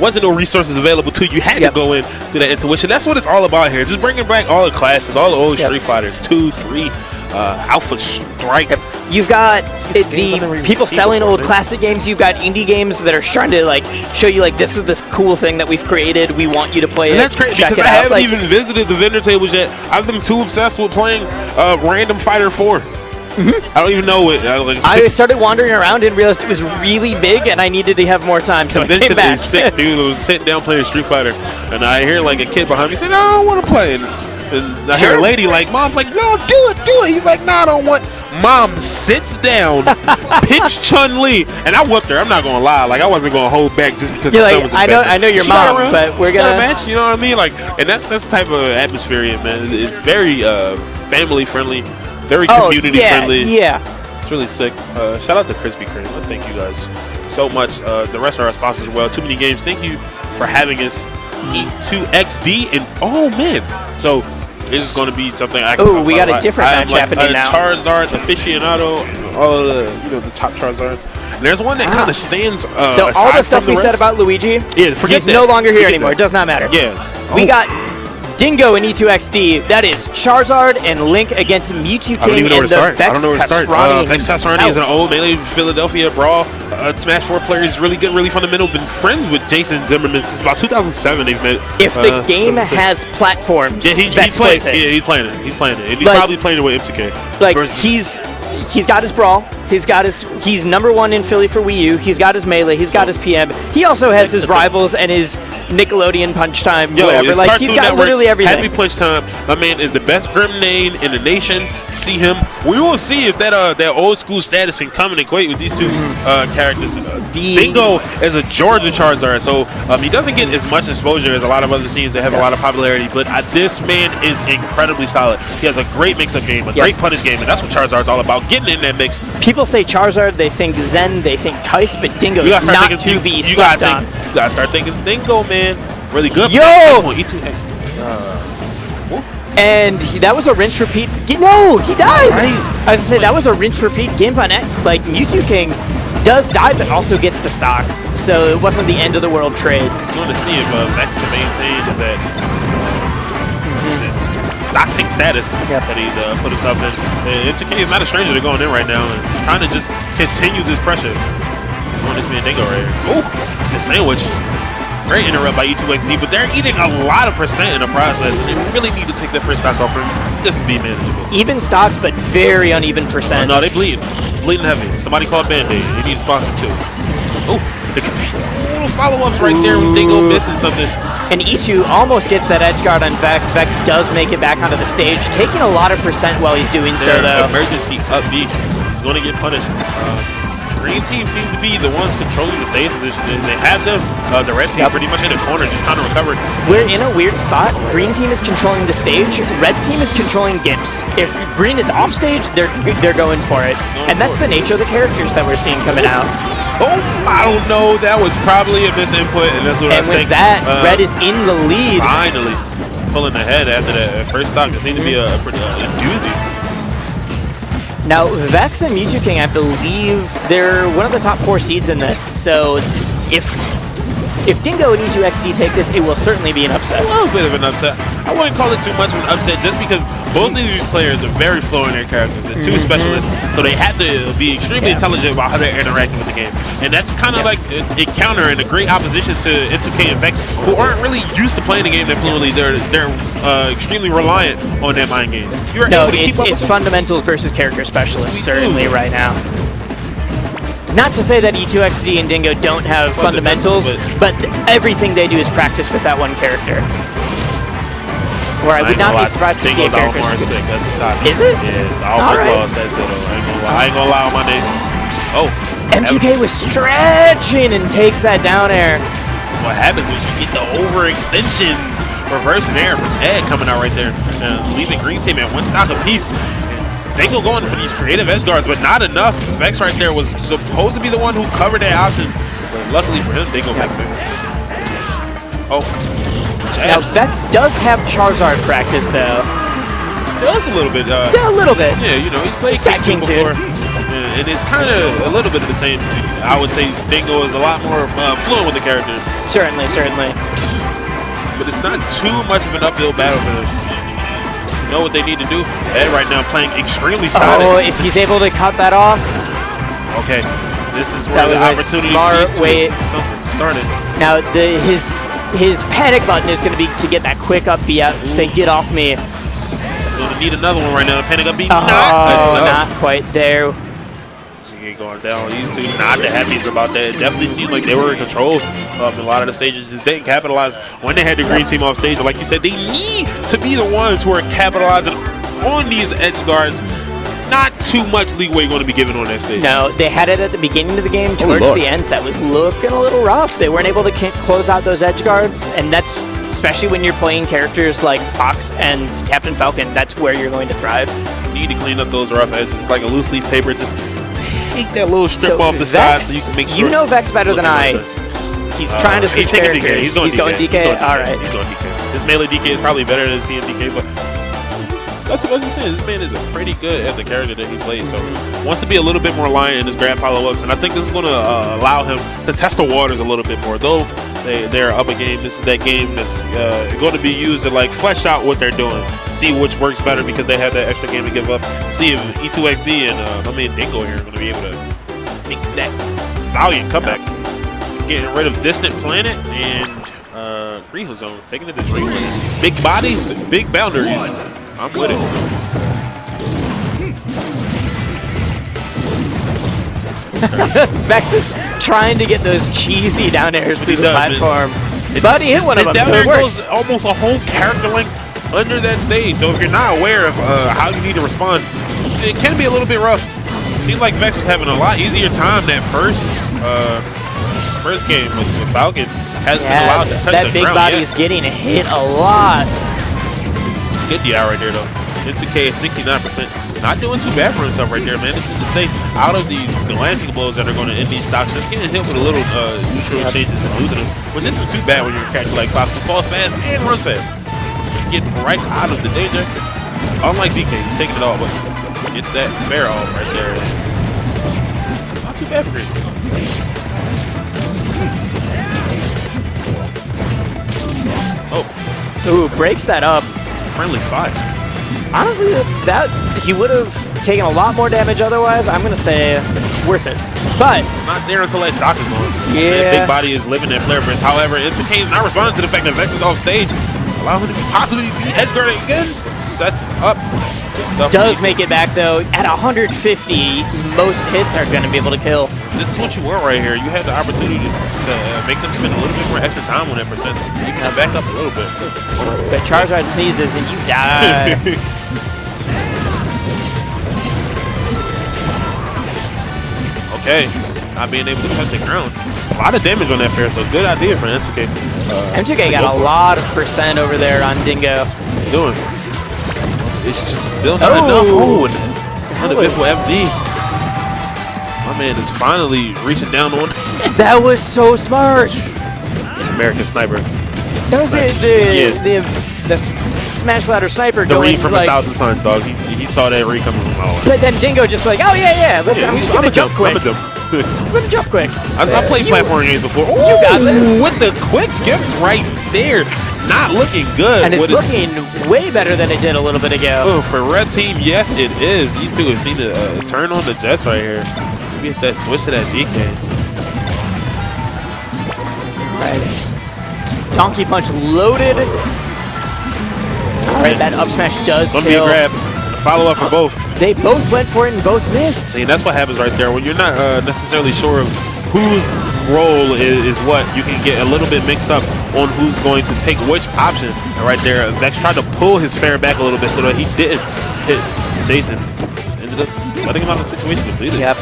wasn't no resources available to you. You had to go in to that intuition. That's what it's all about here. Just bringing back all the classes, all the old Street Fighters, 2, 3, Alpha Strike. You've got the people selling old classic games. You've got indie games that are trying to like show you like this is this cool thing that we've created. We want you to play it. And that's crazy because I haven't even visited the vendor tables yet. I've been too obsessed with playing Random Fighter 4. I don't even know it. I started wandering around and realized it was really big, and I needed to have more time, so I came back. Sick dude was sitting down playing Street Fighter, and I hear like a kid behind me say, "No, I don't want to play." And I hear a lady like, "Mom's like, no, do it." He's like, "No, I don't want." Mom sits down, pitch Chun-Li, and I whooped her. I'm not gonna lie, like I wasn't gonna hold back just because you're like, I know your mom, but we're gonna match. You know what I mean? Like, and that's the type of atmosphere, man. It's very family friendly, very community friendly. Yeah, it's really sick. Shout out to Krispy Kreme. Thank you guys so much. The rest of our sponsors as well. Too Many Games. Thank you for having us. E2XD and oh man, so this is going to be something I can talk about. We got a different match happening now. Charizard aficionado, all of the top Charizards. And there's one that kind of stands. So all the stuff we said about Luigi, he's no longer here anymore. It does not matter. Yeah, we got Dingo and E2XD. That is Charizard and Link against Mew2King and the Vex Castrani. Vex Castrani is an old Melee Philadelphia brawl. Smash 4 player is really good, really fundamental. Been friends with Jason Zimmerman since about 2007. They've met. If the game has platforms, Vex plays it. Yeah, he's playing it. And he's probably playing it with M2K. Like he's got his brawl. He's #1 in Philly for Wii U. He's got his Melee. He's got his PM. He also has his rivals and his Nickelodeon Punch Time, whatever. Like he's got literally everything. Happy Punch Time. My man is the best Grim name in the nation. See him. We will see if that old school status can come and equate with these two characters. Dingo is a Georgia Charizard, so he doesn't get as much exposure as a lot of other teams that have a lot of popularity. But this man is incredibly solid. He has a great mix-up game, a great punish game, and that's what Charizard's all about. Getting in that mix. People say Charizard, they think Zen, they think Kais, but Dingo is not to be slept on. You gotta start thinking Dingo, man. Really good. Yo! E2XD. And that was a rinse repeat. No, he died. Right. I was gonna say that was a rinse repeat game on it. Like Mew2King does die, but also gets the stock. So it wasn't the end of the world trades. I'm going to see if Vex can maintain that stock tank status that he's put himself in. M2K is not a stranger to going in right now and trying to just continue this pressure on this man Dingo right here. Ooh, the sandwich. Great interrupt by E2XD, but they're eating a lot of percent in the process, and they really need to take their first stock off him just to be manageable. Even stocks, but very uneven percent. No, they bleeding heavy. Somebody called Band-Aid. They need a sponsor too. Oh, the little follow-ups right there when Dingo missing something. And E2 almost gets that edge guard on Vex. Vex does make it back onto the stage, taking a lot of percent while he's doing so, though. Emergency up B. He's going to get punished. Green team seems to be the ones controlling the stage position, and they have them. The red team pretty much in the corner, just trying to recover. We're in a weird spot. Green team is controlling the stage. Red team is controlling Gimps. If green is off stage, they're going for it, and that's the nature of the characters that we're seeing coming out. Oh, I don't know. That was probably a misinput, and that's what I think. And with that, red is in the lead. Finally pulling ahead after that first stock. It seemed to be a doozy. Now, Vex and Mew2King, I believe they're one of the top 4 seeds in this. So if Dingo and E2XD take this, it will certainly be an upset. A little bit of an upset. I wouldn't call it too much of an upset just because both of these players are very fluent in their characters. They're 2 specialists, so they have to be extremely intelligent about how they're interacting with the game. And that's kind of like a counter and a great opposition to M2K and Vex, who aren't really used to playing the game that fluently. They're extremely reliant on their mind games. No, it's fundamentals versus character specialists, certainly, right now. Not to say that E2XD and Dingo don't have fundamentals, but everything they do is practice with that one character. Where I would not be surprised to see a character. Is it? Yeah, I almost lost that though. I ain't gonna lie on my name. Oh. M2K was stretching and takes that down air. That's what happens when you get the overextensions. Reverse air from Ed coming out right there. Leaving green team at 1 stock apiece. Dingo going for these creative edge guards, but not enough. Vex right there was supposed to be the one who covered that option, but luckily for him, Dingo back there. Oh, now Vex does have Charizard practice though. Just a little bit. A little bit. Yeah, you know he's played King before, and it's kind of a little bit of the same. I would say Dingo is a lot more fluent with the character. Certainly, certainly. But it's not too much of an uphill battle for them. You know what they need to do? Ed right now playing extremely solid. Oh, if he's able to cut that off. Okay, this is where the opportunity is to get something started. Now, his panic button is going to be to get that quick up B out, say, get off me. He's going to need another one right now. Panic up B, not quite there. Going down. These two not the happiest about that. It definitely seemed like they were in control in a lot of the stages. Just didn't capitalize when they had the green team off stage. Like you said, they need to be the ones who are capitalizing on these edge guards. Not too much leeway going to be given on that stage. No, they had it at the beginning of the game. Towards the end, that was looking a little rough. They weren't able to close out those edge guards, and that's especially when you're playing characters like Fox and Captain Falcon. That's where you're going to thrive. You need to clean up those rough edges, like a loose leaf paper. Just take that little strip off the side so you can make sure. You know Vex better than I. He's trying to switch characters. He's going DK. All right. He's going DK. His melee DK is probably better than his DK, but it's not too much to say. This man is a pretty good as a character that he plays, so wants to be a little bit more lion in his grab follow-ups, and I think this is going to allow him to test the waters a little bit more. Though they're up a game, this is that game that's going to be used to like flesh out what they're doing, see which works better because they have that extra game to give up. See if E2XD and my man Dingo here are going to be able to make that valiant comeback. Getting rid of Distant Planet and Green Zone, taking it to Dreamland. Big bodies, big boundaries. I'm with it. Vex is trying to get those cheesy down airs through the platform. But he hit one of them, so it works. Goes almost a whole character length under that stage. So if you're not aware of how you need to respond, it can be a little bit rough. It seems like Vex was having a lot easier time that first game with Falcon. Hasn't been allowed to touch that the big ground body yet. is getting hit a lot. Good DI right there, though. Mew2K is 69%. Not doing too bad for himself right there, man. This is to stay out of these glancing blows that are going to end these stocks. Just getting hit with a little neutral changes and losing them, which isn't too bad when you're a character like Fox who falls fast and runs fast. Getting right out of the danger. Unlike DK, he's taking it all, but it's that fair off right there. Not too bad for Green Team. Oh. Ooh, breaks that up. Friendly fire. Honestly, that he would have taken a lot more damage otherwise. I'm going to say worth it. But it's not there until that stock is on. Yeah. That big body is living that flare burst. However, Mew2K is not responding to the fact that Vex is off stage. Allow him to possibly be edge guarding again. Sets it up. Good stuff. Does make it back though. At 150, most hits are going to be able to kill. This is what you want right here. You had the opportunity to make them spend a little bit more extra time on that percent. You can back up a little bit. But Charizard sneezes and you die. Okay, not being able to touch the ground. A lot of damage on that fair, so good idea for Mew2K. Mew2K got a lot of percent over there on Dingo. He's doing. It's just still not enough. Oh, another bit for FD. My man is finally reaching down on. That was so smart. American Sniper. That was the Smash Ladder Sniper the going read from like, 1,000 Suns, dog. He saw that read coming from all. But then Dingo just like, oh yeah. I'm just gonna jump quick. I'm gonna jump quick. I played platform games before. Ooh, you got this. With the quick gifts right there. Not looking good. And it's looking way better than it did a little bit ago. Oh, for Red Team, yes, it is. These two have seen the turn on the Jets right here. Gets that switch to that DK. Right. Donkey Punch loaded. All right, that up smash does Gonna kill. be a grab. Follow up for both. They both went for it and both missed. See, that's what happens right there. When you're not necessarily sure of whose role is what, you can get a little bit mixed up on who's going to take which option. And right there, Vex tried to pull his fair back a little bit so that he didn't hit Jason. Ended up letting him out of the situation completely. Yep.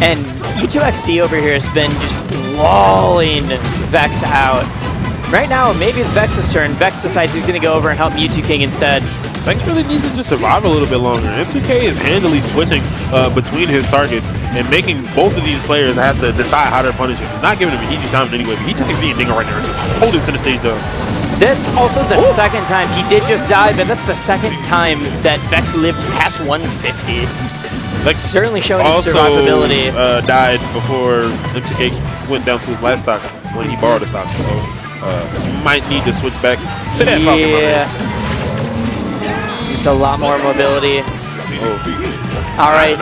And E2XD over here has been just walling Vex out. Right now, maybe it's Vex's turn. Vex decides he's going to go over and help Mew2King instead. Vex really needs to just survive a little bit longer. Mew2K is handily switching between his targets and making both of these players have to decide how to punish him. He's not giving him an easy time anyway, but he took his Dingo right there and just holding center stage down. That's also the second time. He did just die, but that's the second time that Vex lived past 150. Vex certainly showing his survivability. Also died before Mew2K went down to his last stock. when he borrowed the stock. So you might need to switch back to that Falcon. Yeah. It's a lot more mobility. Oh. All right,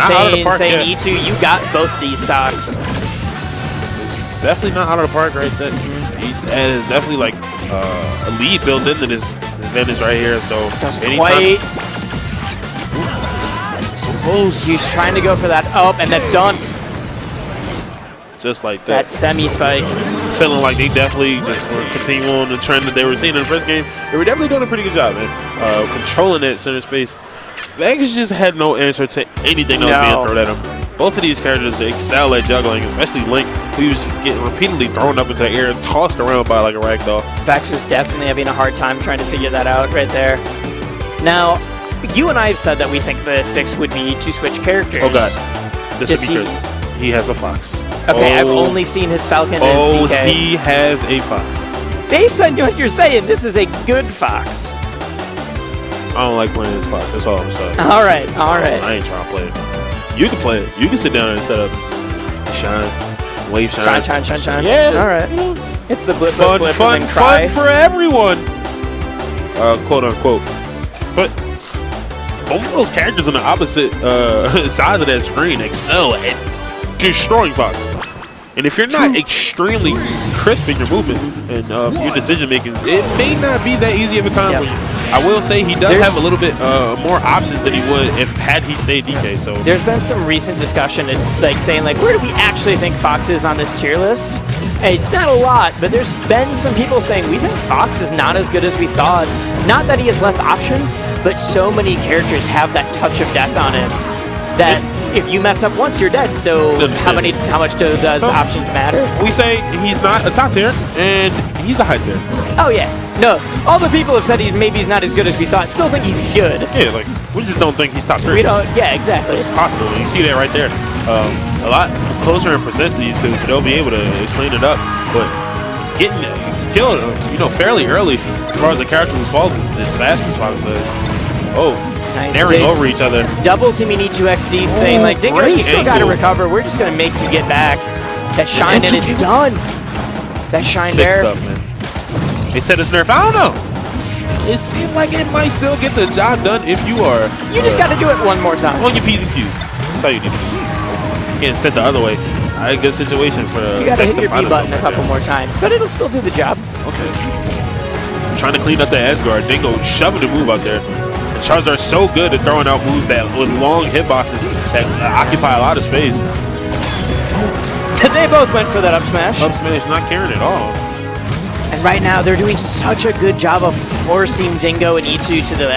saying yet. E2, you got both these stocks. It's definitely not out of the park right there. And it's definitely like a lead built into this advantage right here. So Doesn't anytime, quite. so close. He's trying to go for that up, and that's done. Just like that. That semi-spike. Feeling like they definitely just were continuing on the trend that they were seeing in the first game. They were definitely doing a pretty good job, man. Controlling that center space. Vex just had no answer to anything that was being thrown at him. Both of these characters excel at juggling, especially Link, who was just getting repeatedly thrown up into the air and tossed around by like a ragdoll. Vex is definitely having a hard time trying to figure that out right there. Now, you and I have said that we think the fix would be to switch characters. Oh god, this Does would be crazy. He has a fox. Okay, I've only seen his Falcon and his DK. He has a fox. Based on what you're saying, this is a good fox. I don't like playing this fox. That's all I'm saying. All right, all right. I ain't trying to play it. You can play it. You can sit down and set up shine, wave shine. Shine. Yeah. All right. It's the blip, fun for everyone. Quote unquote. But both of those characters on the opposite sides of that screen excel at destroying Fox. And if you're not extremely crisp in your movement and your decision making, it may not be that easy of a time. Yep. I will say he does have a little bit more options than he would had he stayed DK. So there's been some recent discussion, like saying like, where do we actually think Fox is on this tier list? And it's not a lot, but there's been some people saying we think Fox is not as good as we thought. Not that he has less options, but so many characters have that touch of death on him that if you mess up once, you're dead. So how much does options matter? We say he's not a top tier, and he's a high tier. Oh yeah, no. All the people have said maybe he's not as good as we thought. Still think he's good. Yeah, like we just don't think he's top 3. We don't. Yeah, exactly. It's possible. You see that right there. A lot closer in percent to these two, so they'll be able to clean it up. But getting killed, fairly early as far as the character who falls as fast as Fox does. Oh. Nice. Narrowing over each other. Double teaming E2XD saying like, Dingo, you still got to recover. We're just going to make you get back. That shine and it's done. That shine Sick there. stuff, man. They said it's nerf. I don't know. It seemed like it might still get the job done if you are. You just got to do it one more time. On your P's and Q's. That's how you do it. Getting sent the other way. A good situation for you got to hit your B button a couple more times, but it'll still do the job. Okay. Trying to clean up the edge guard. Dingo shoving the move out there. Charizard's so good at throwing out moves that with long hitboxes that occupy a lot of space. They both went for that up smash. Up smash, not caring at all. And right now, they're doing such a good job of forcing Dingo and E2 to the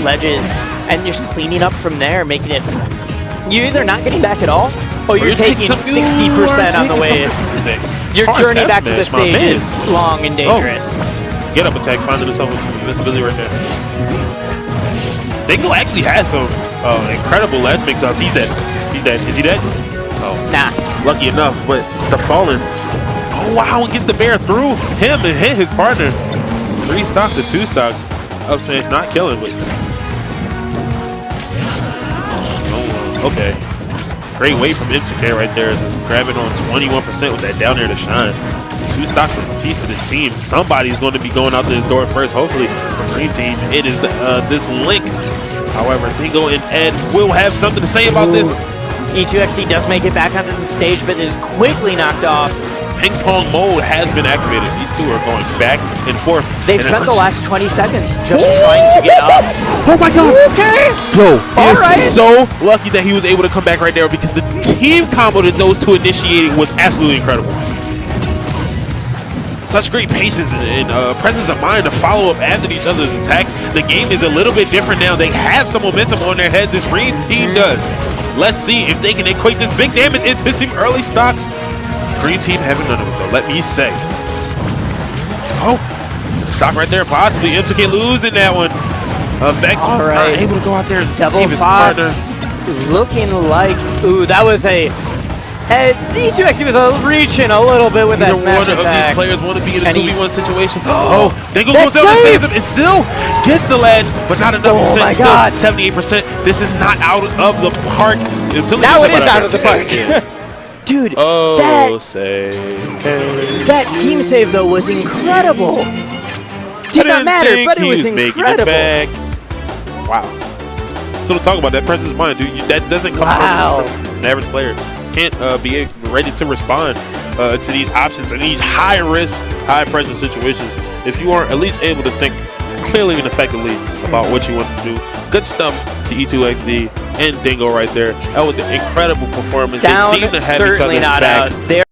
ledges and just cleaning up from there, making it... You're either not getting back at all, or you're taking 60% on the way. Your journey back to the stage is long and dangerous. Get up attack, finding himself with some invincibility right there. Dingo actually has some incredible ledge mix-ups. He's dead. He's dead. Is he dead? Oh. Nah. Lucky enough, but the fallen. Oh, wow. It gets the bear through him and hit his partner. 3 stocks to 2 stocks. Up smash, not killing, but... Oh, okay. Great weight from Mew2King right there. Just grabbing on 21% with that down there to shine. 2 stocks apiece to this team. Somebody's going to be going out to this door first, hopefully, for Green Team. It is this Link. However, Dingo and Ed will have something to say about this. E2XD does make it back onto the stage, but is quickly knocked off. Ping pong mode has been activated. These two are going back and forth. They've spent the last 20 seconds just trying to get up. Oh my god! Okay! Yo, he is so lucky that he was able to come back right there because the team combo that those two initiated was absolutely incredible. Such great patience and presence of mind to follow up after each other's attacks. The game is a little bit different now. They have some momentum on their head. This Green Team does. Let's see if they can equate this big damage into some early stocks. Green Team haven't done it though, let me say. Oh, stock right there, possibly. Mew2King losing that one. Vex not able to go out there and save his partner. Looking like, ooh, that was a... E2XD was reaching a little bit with that smash attack. One of these players want to be in a 2v1 situation. Oh, Dingo goes down to save him and still gets the ledge, but not enough percent. My God. 78%. This is not out of the park. Now it is out of the park. Dude, oh, say That team save, though, was incredible. Did not matter, but it was incredible. Wow. So to talk about that person's mind, dude, that doesn't come from an average player. Can't be ready to respond to these options and these high-risk, high-pressure situations if you aren't at least able to think clearly and effectively about what you want to do. Good stuff to E2XD and Dingo right there. That was an incredible performance. Down, they seem to have certainly each other's not back. out. They